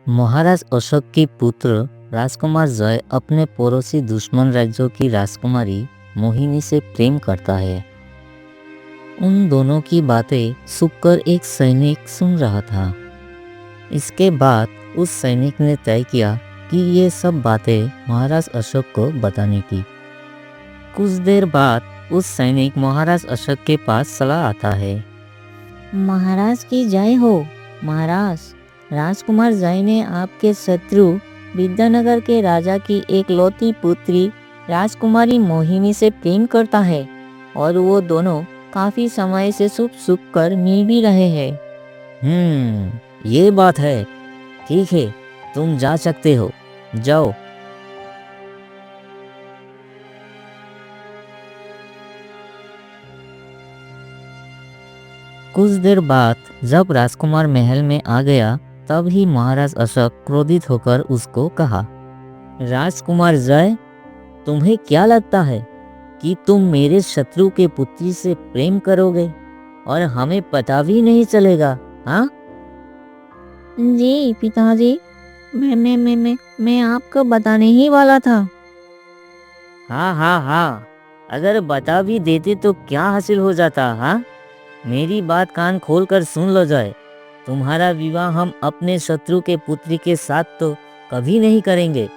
महाराज अशोक की पुत्र राजकुमार जय अपने पड़ोसी दुश्मन राज्यों की राजकुमारी मोहिनी से प्रेम करता है। उन दोनों की बातें सुनकर एक सैनिक सुन रहा था। इसके बाद उस सैनिक ने तय किया कि ये सब बातें महाराज अशोक को बताने की। कुछ देर बाद उस सैनिक महाराज अशोक के पास चला आता है। महाराज की जय हो। महाराज, राजकुमार जय ने आपके शत्रु विद्यानगर के राजा की एकलौती पुत्री राजकुमारी मोहिनी से प्रेम करता है और वो दोनों काफी समय से सुख कर मिल भी रहे हैं। ये बात है। ठीक है, तुम जा सकते हो, जाओ। कुछ देर बाद जब राजकुमार महल में आ गया तब ही महाराज अशोक क्रोधित होकर उसको कहा, राजकुमार जय, तुम्हें क्या लगता है कि तुम मेरे शत्रु के पुत्री से प्रेम करोगे और हमें पता भी नहीं चलेगा? हाँ जी पिताजी, मैं आपको बताने ही वाला था। हाँ, अगर बता भी देते तो क्या हासिल हो जाता? हाँ, मेरी बात कान खोल कर सुन लो जय। तुम्हारा विवाह हम अपने शत्रु के पुत्री के साथ तो कभी नहीं करेंगे।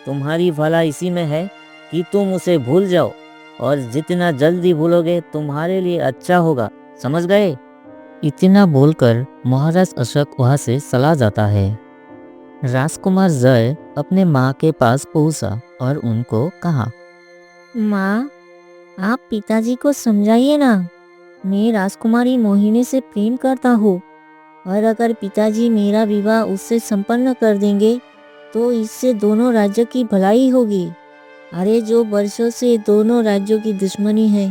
तुम्हारी भला इसी में है कि तुम उसे भूल जाओ, और जितना जल्दी भूलोगे तुम्हारे लिए अच्छा होगा, समझ गए? इतना बोलकर महाराज अशोक वहाँ से चला जाता है। राजकुमार जय अपने माँ के पास पहुँचा और उनको कहा, माँ, आप पिताजी को समझाइए ना। मैं राजकुमारी मोहिनी से प्रेम करता हूँ और अगर पिताजी मेरा विवाह उससे संपन्न कर देंगे तो इससे दोनों राज्यों की भलाई होगी। अरे जो वर्षों से दोनों राज्यों की दुश्मनी है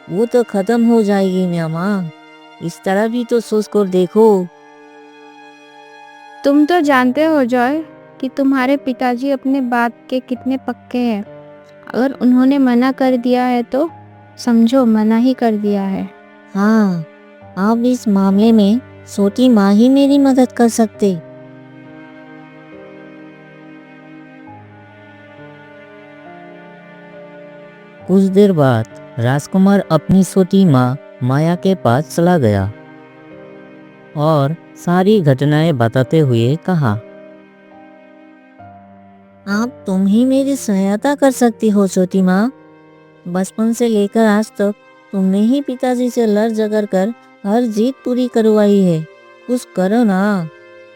वो तो खत्म हो जाएगी ना माँ। इस तरह भी तो सोच कर देखो। तुम तो जानते हो जॉय कि तुम्हारे पिताजी अपने बात के कितने पक्के हैं। अगर उन्होंने मना कर दिया है तो समझो मना ही कर दिया है। हाँ, आप इस मामले में छोटी माँ ही मेरी मदद कर सकते। कुछ देर बाद राजकुमार अपनी छोटी माँ माया के पास चला गया और सारी घटनाएं बताते हुए कहा, आप तुम ही मेरी सहायता कर सकती हो छोटी माँ। बचपन से लेकर आज तक तुमने ही पिताजी से लड़ झगड़ कर हर जीत पूरी करवाई है। कुछ करो ना।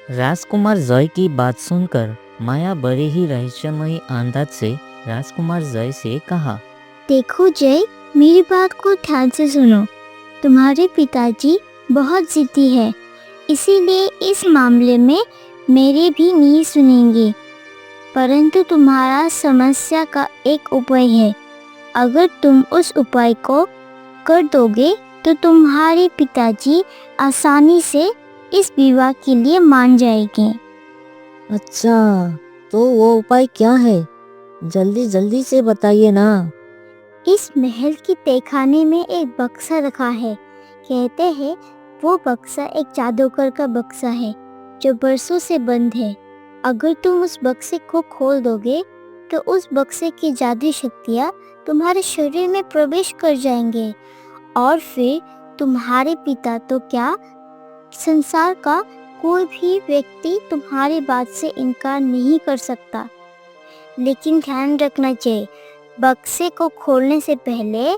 राजकुमार जय की बात सुनकर माया बड़े ही रहस्यमयी अंदाज से राजकुमार जय से कहा, देखो जय, मेरी बात को ध्यान से सुनो। तुम्हारे पिताजी बहुत जिद्दी है, इसीलिए इस मामले में मेरे भी नहीं सुनेंगे। परंतु तुम्हारा समस्या का एक उपाय है। अगर तुम उस उपाय को कर दोगे तो तुम्हारे पिताजी आसानी से इस विवाह के लिए मान जाएंगे। अच्छा, तो वो उपाय क्या है? जल्दी से बताइए ना। इस महल की तहखाने में एक बक्सा रखा है। कहते हैं वो बक्सा एक जादूगर का बक्सा है जो बरसों से बंद है। अगर तुम उस बक्से को खोल दोगे तो उस बक्से की जादुई शक्तियाँ तुम्हारे शरीर में प्रवेश कर जाएंगे और फिर तुम्हारे पिता तो क्या, संसार का कोई भी व्यक्ति तुम्हारी बात से इनकार नहीं कर सकता। लेकिन ध्यान रखना चाहिए, बक्से को खोलने से पहले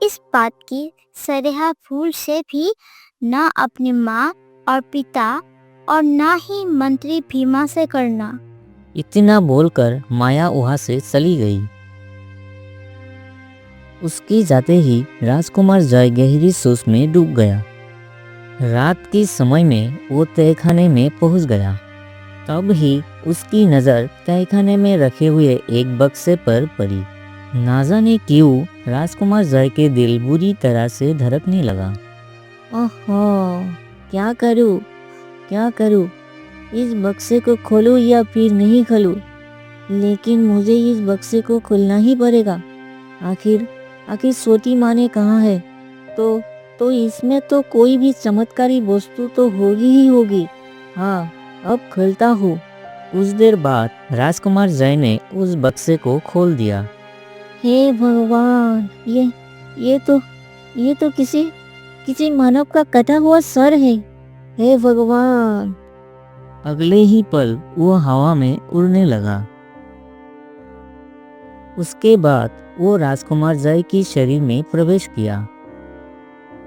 इस बात की सरेहा भूल से भी ना अपनी माँ और पिता और ना ही मंत्री भीमा से करना। इतना बोलकर माया वहाँ से चली गई। उसकी जाते ही राजकुमार जय गहरी सोच में डूब गया। रात के समय में वो तहखाने में पहुँच गया। तब ही उसकी नज़र तहखाने में रखे हुए एक बक्से पर पड़ी। ना जाने क्यों राजकुमार जय के दिल बुरी तरह से धड़कने लगा। ओहो, क्या करूँ? इस बक्से को खोलूं या फिर नहीं खोलूं? लेकिन मुझे इस बक्से को खोलना ही पड़ेगा। आखिर छोटी माँ ने कहा है तो इसमें तो कोई भी चमत्कारी वस्तु तो होगी ही होगी। हाँ, अब खोलता हूँ। कुछ देर बाद राजकुमार जय ने उस बक्से को खोल दिया। हे भगवान, ये तो किसी मानव का कटा हुआ सर है। हे भगवान। अगले ही पल वो हवा में उड़ने लगा। उसके बाद वो राजकुमार जय की शरीर में प्रवेश किया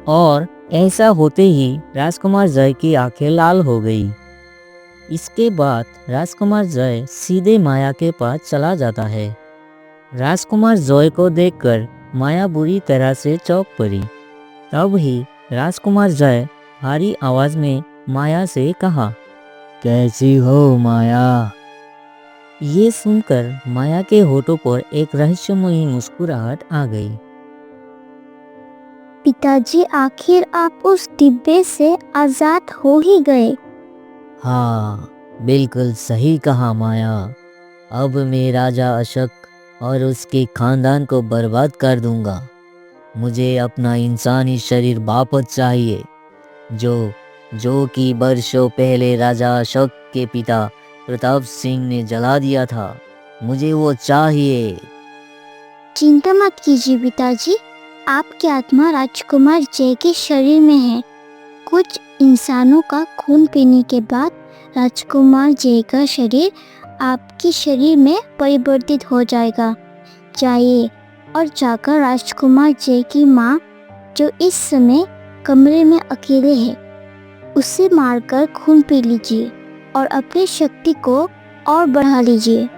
और ऐसा होते ही राजकुमार जय की आंखें लाल हो गई। इसके बाद राजकुमार जय सीधे माया के पास चला जाता है। राजकुमार जय को देखकर माया बुरी तरह से चौंक पड़ी। तब ही राजकुमार जय भारी आवाज में माया से कहा, कैसी हो माया? ये सुनकर माया के होठों पर एक रहस्यमयी मुस्कुराहट आ गई। पिताजी, आखिर आप उस डिब्बे से आजाद हो ही गए। हाँ, बिल्कुल सही कहा माया। अब मैं राजा अशोक और उसके खानदान को बर्बाद कर दूंगा। मुझे अपना इंसानी शरीर वापस चाहिए, जो कि वर्षों पहले राजा अशोक के पिता प्रताप सिंह ने जला दिया था। मुझे वो चाहिए। चिंता मत कीजिए पिताजी, आपकी आत्मा राजकुमार जय के शरीर में है। कुछ इंसानों का खून पीने के बाद राजकुमार जय का शरीर आपके शरीर में परिवर्तित हो जाएगा। जाइए और जाकर राजकुमार जय की माँ, जो इस समय कमरे में अकेले है, उसे मारकर खून पी लीजिए और अपनी शक्ति को और बढ़ा लीजिए।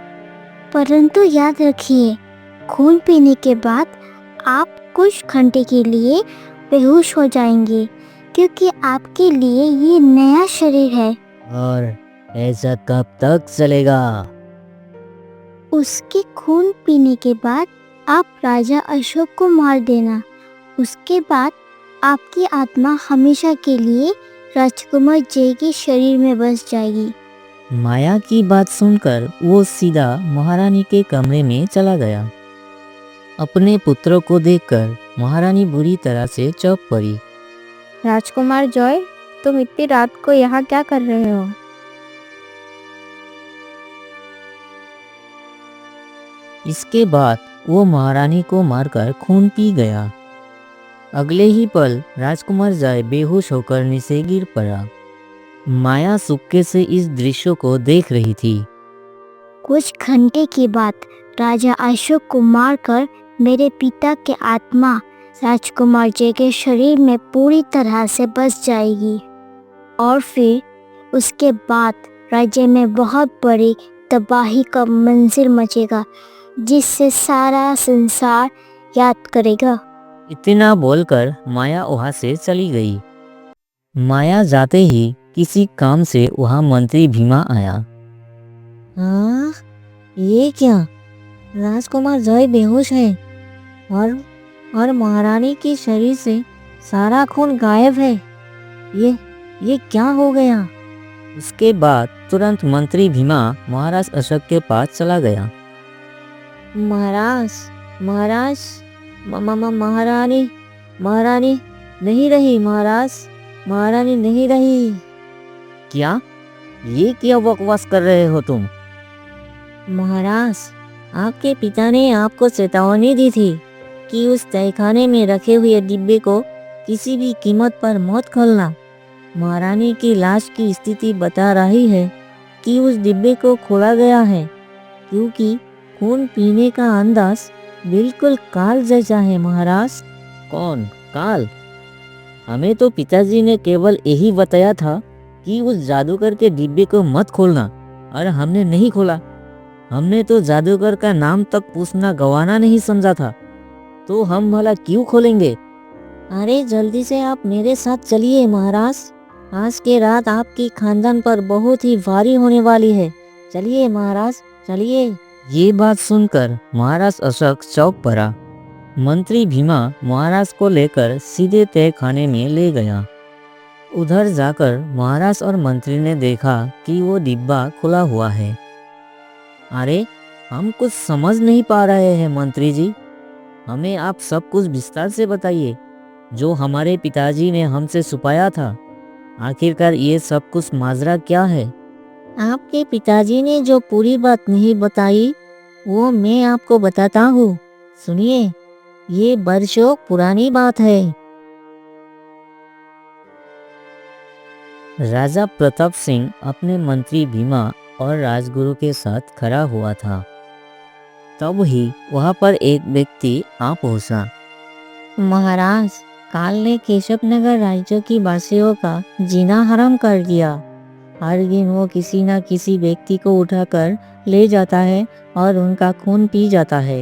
परंतु याद रखिए, खून पीने के बाद आप कुछ घंटे के लिए बेहोश हो जाएंगे, क्योंकि आपके लिए ये नया शरीर है। और ऐसा कब तक चलेगा? उसके खून पीने के बाद आप राजा अशोक को मार देना। उसके बाद आपकी आत्मा हमेशा के लिए राजकुमार जय के शरीर में बस जाएगी। माया की बात सुनकर वो सीधा महारानी के कमरे में चला गया। अपने पुत्रों को देखकर महारानी बुरी तरह से चौंक पड़ी। राजकुमार जॉय, तुम इतनी रात को यहाँ क्या कर रहे हो? इसके बाद वो महारानी को मारकर खून पी गया। अगले ही पल राजकुमार जय बेहोश होकर नीचे गिर पड़ा। माया सुक्के से इस दृश्य को देख रही थी। कुछ घंटे के बाद राजा अशोक को मारकर मेरे पिता की आत्मा राजकुमार जय के शरीर में पूरी तरह से बस जाएगी और फिर उसके बाद राज्य में बहुत बड़ी तबाही का मंजर मचेगा, जिससे सारा संसार याद करेगा। इतना बोलकर माया वहां से चली गई। माया जाते ही किसी काम से वहां मंत्री भीमा आया। हाँ, ये क्या? राजकुमार जय बेहोश है और महारानी के शरीर से सारा खून गायब है। ये क्या हो गया? उसके बाद तुरंत मंत्री भीमा महाराज अशोक के पास चला गया। महाराज, महारानी नहीं रही। महारानी नहीं रही। क्या? ये क्या बकवास कर रहे हो तुम? महाराज, आपके पिता ने आपको चेतावनी दी थी कि उस तहखाने में रखे हुए डिब्बे को किसी भी कीमत पर मत खोलना। महारानी की लाश की स्थिति बता रही है कि उस डिब्बे को खोला गया है, क्योंकि खून पीने का अंदाज बिल्कुल काल जैसा है। महाराज। कौन काल? हमें तो पिताजी ने केवल यही बताया था कि उस जादूगर के डिब्बे को मत खोलना, और हमने नहीं खोला। हमने तो जादूगर का नाम तक पूछना गवाना नहीं समझा था, तो हम भला क्यों खोलेंगे? अरे जल्दी से आप मेरे साथ चलिए महाराज। आज के रात आपकी खानदान पर बहुत ही भारी होने वाली है। चलिए महाराज, चलिए। ये बात सुनकर महाराज अशोक चौंक पड़ा। मंत्री भीमा महाराज को लेकर सीधे तहखाने में ले गया। उधर जाकर महाराज और मंत्री ने देखा कि वो डिब्बा खुला हुआ है। अरे, हम कुछ समझ नहीं पा रहे हैं मंत्री जी। हमें आप सब कुछ विस्तार से बताइए, जो हमारे पिताजी ने हमसे छुपाया था। आखिरकार ये सब कुछ माजरा क्या है? आपके पिताजी ने जो पूरी बात नहीं बताई वो मैं आपको बताता हूँ। सुनिए, ये बरसों पुरानी बात है। राजा प्रताप सिंह अपने मंत्री भीमा और राजगुरु के साथ खड़ा हुआ था। तब ही वहां पर एक व्यक्ति आ पहुंचा। महाराज, काल ने केशवनगर राज्य की वासियों का जीना हराम कर दिया। हर दिन वो किसी न किसी व्यक्ति को उठाकर ले जाता है और उनका खून पी जाता है।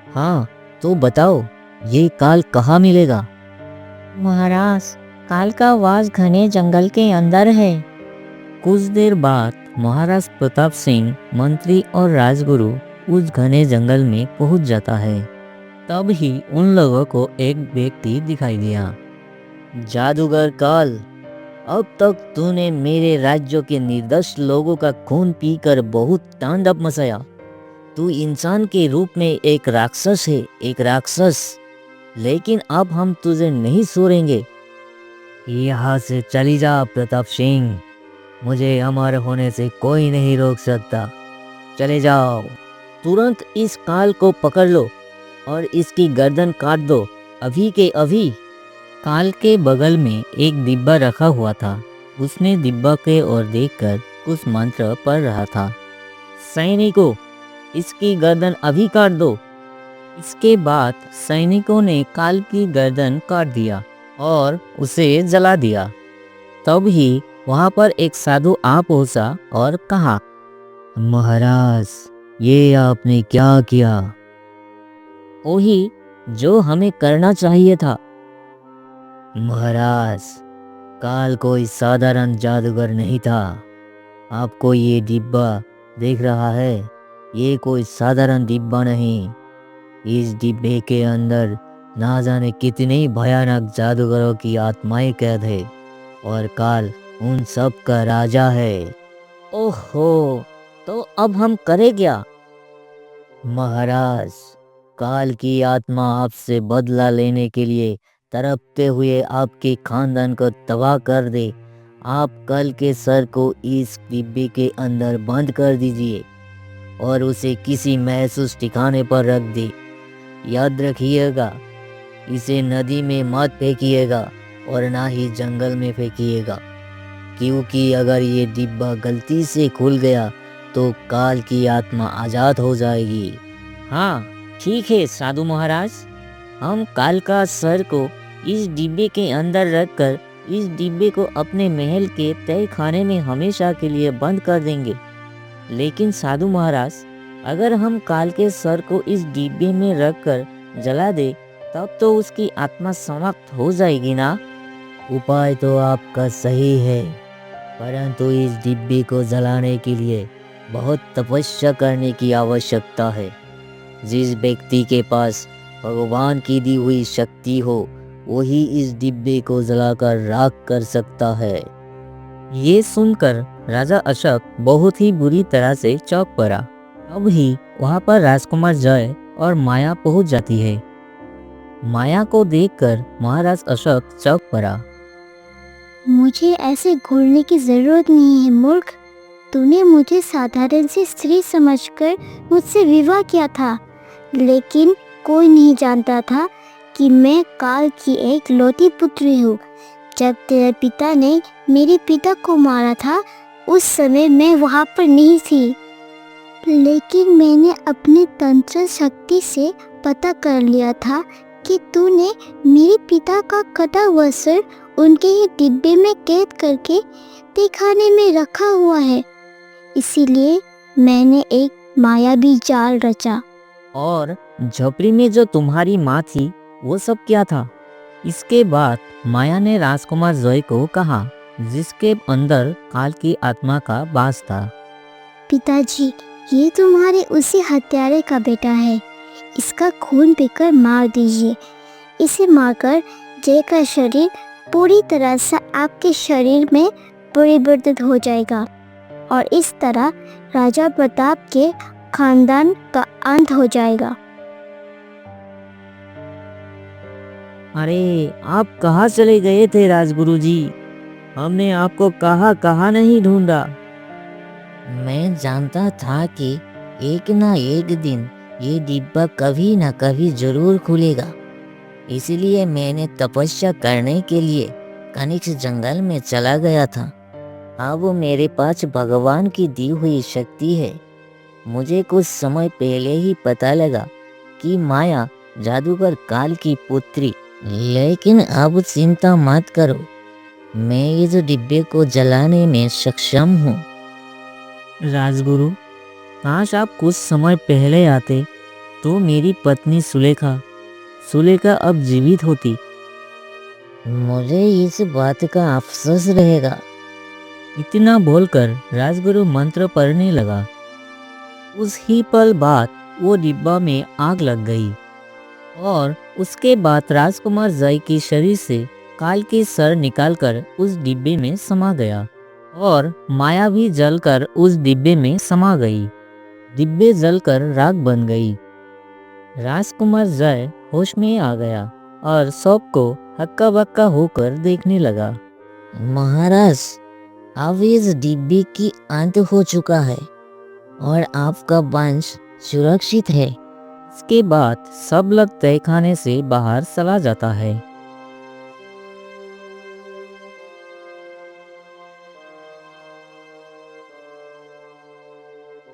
हाँ, तो बताओ ये काल कहाँ मिलेगा? महाराज, काल का वास घने जंगल के अंदर है। कुछ देर बाद महाराज प्रताप सिंह मंत्री और राजगुरु उस घने जंगल में पहुंच जाता है। तब ही उन लोगों को एक व्यक्ति दिखाई दिया। जादूगर काल, अब तक तूने मेरे राज्य के निर्दोष लोगों का खून पीकर बहुत तांडव मचाया। तू इंसान के रूप में एक राक्षस है, एक राक्षस। लेकिन अब हम तुझे नहीं छोड़ेंगे। यहाँ से चली जा प्रताप सिंह, मुझे अमर होने से कोई नहीं रोक सकता। चले जाओ। तुरंत इस काल को पकड़ लो और इसकी गर्दन काट दो, अभी के अभी। काल के बगल में एक डिब्बा रखा हुआ था। उसने डिब्बा के ओर देखकर कुछ मंत्र पढ़ रहा था। सैनिकों, इसकी गर्दन अभी काट दो। इसके बाद सैनिकों ने काल की गर्दन काट दिया और उसे जला दिया। तब ही वहां पर एक साधु आ पहुंचा और कहा, महाराज, ये आपने क्या किया? वही जो हमें करना चाहिए था। महाराज, काल कोई साधारण जादूगर नहीं था। आपको ये डिब्बा देख रहा है, ये कोई साधारण डिब्बा नहीं। इस डिब्बे के अंदर ना जाने कितने भयानक जादूगरों की आत्माएं कैद है और काल उन सब का राजा है। ओहो, तो अब हम करें क्या? महाराज, काल की आत्मा आपसे बदला लेने के लिए तड़पते हुए आपके खानदान को तबाह कर दे। आप कल के सर को इस डिब्बे के अंदर बंद कर दीजिए और उसे किसी महसूस ठिकाने पर रख दे। याद रखिएगा, इसे नदी में मत फेंकिएगा और ना ही जंगल में फेंकिएगा, क्योंकि अगर ये डिब्बा गलती से खुल गया तो काल की आत्मा आजाद हो जाएगी। हाँ, ठीक है साधु महाराज, हम काल का सर को इस डिब्बे के अंदर रखकर इस डिब्बे को अपने महल के तय खाने में हमेशा के लिए बंद कर देंगे। लेकिन साधु महाराज, अगर हम काल के सर को इस डिब्बे में रखकर जला दे तब तो उसकी आत्मा समाप्त हो जाएगी ना? उपाय तो आपका सही है, परंतु इस डिब्बे को जलाने के लिए बहुत तपस्या करने की आवश्यकता है। जिस व्यक्ति के पास भगवान की दी हुई शक्ति हो वही इस डिब्बे को जलाकर राख कर सकता है। ये सुनकर राजा अशोक बहुत ही बुरी तरह से चौंक पड़ा। अब ही वहां पर राजकुमार जय और माया पहुंच जाती है। माया को देखकर महाराज अशोक चौंक पड़ा। मुझे ऐसे घूरने की जरूरत नहीं है मूर्ख। तूने मुझे साधारण सी स्त्री समझकर मुझसे विवाह किया था, लेकिन कोई नहीं जानता था कि मैं काल की एक लौती पुत्री हूँ। जब तेरे पिता ने मेरे पिता को मारा था उस समय मैं वहाँ पर नहीं थी, लेकिन मैंने अपने तंत्र शक्ति से पता कर लिया था कि तूने मेरे पिता का कटा हुआ सर उनके ही डिब्बे में कैद करके तहखाने में रखा हुआ है। इसीलिए मैंने एक मायावी जाल रचा। और झोपड़ी में जो तुम्हारी माँ थी वो सब क्या था? इसके बाद माया ने राजकुमार जय को कहा, जिसके अंदर काल की आत्मा का वास था। पिताजी, ये तुम्हारे उसी हत्यारे का बेटा है। इसका खून पीकर मार दीजिए। इसे मारकर जय का शरीर पूरी तरह से आपके शरीर में परिवर्तित हो जाएगा और इस तरह राजा प्रताप के खानदान का अंत हो जाएगा। अरे, आप कहाँ चले गए थे राजगुरु जी? हमने आपको कहाँ कहाँ नहीं ढूंढा। मैं जानता था कि एक ना एक दिन ये डिब्बा कभी ना कभी जरूर खुलेगा, इसलिए मैंने तपस्या करने के लिए कनिष्क जंगल में चला गया था। अब मेरे पास भगवान की दी हुई शक्ति है। मुझे कुछ समय पहले ही पता लगा कि माया जादूगर काल की पुत्री, लेकिन अब चिंता मत करो, मैं इस डिब्बे को जलाने में सक्षम हूँ। राजगुरु, काश आप कुछ समय पहले आते तो मेरी पत्नी सुलेखा अब जीवित होती। मुझे इस बात का अफसोस रहेगा। इतना बोलकर राजगुरु मंत्र पढ़ने लगा। उस ही पल बाद वो डिब्बा में आग लग गई और उसके बाद राजकुमार जय के शरीर से काल की सर निकालकर उस डिब्बे में समा गया और माया भी जलकर उस डिब्बे में समा गई। डिब्बे जलकर राख बन गई। राजकुमार जय होश में आ गया और सबको हक्का बक्का होकर देखने लगा। महाराज, अब इस डिब्बे की अंत हो चुका है और आपका वंश सुरक्षित है। इसके बाद सब लोग तहखाने से बाहर चला जाता है।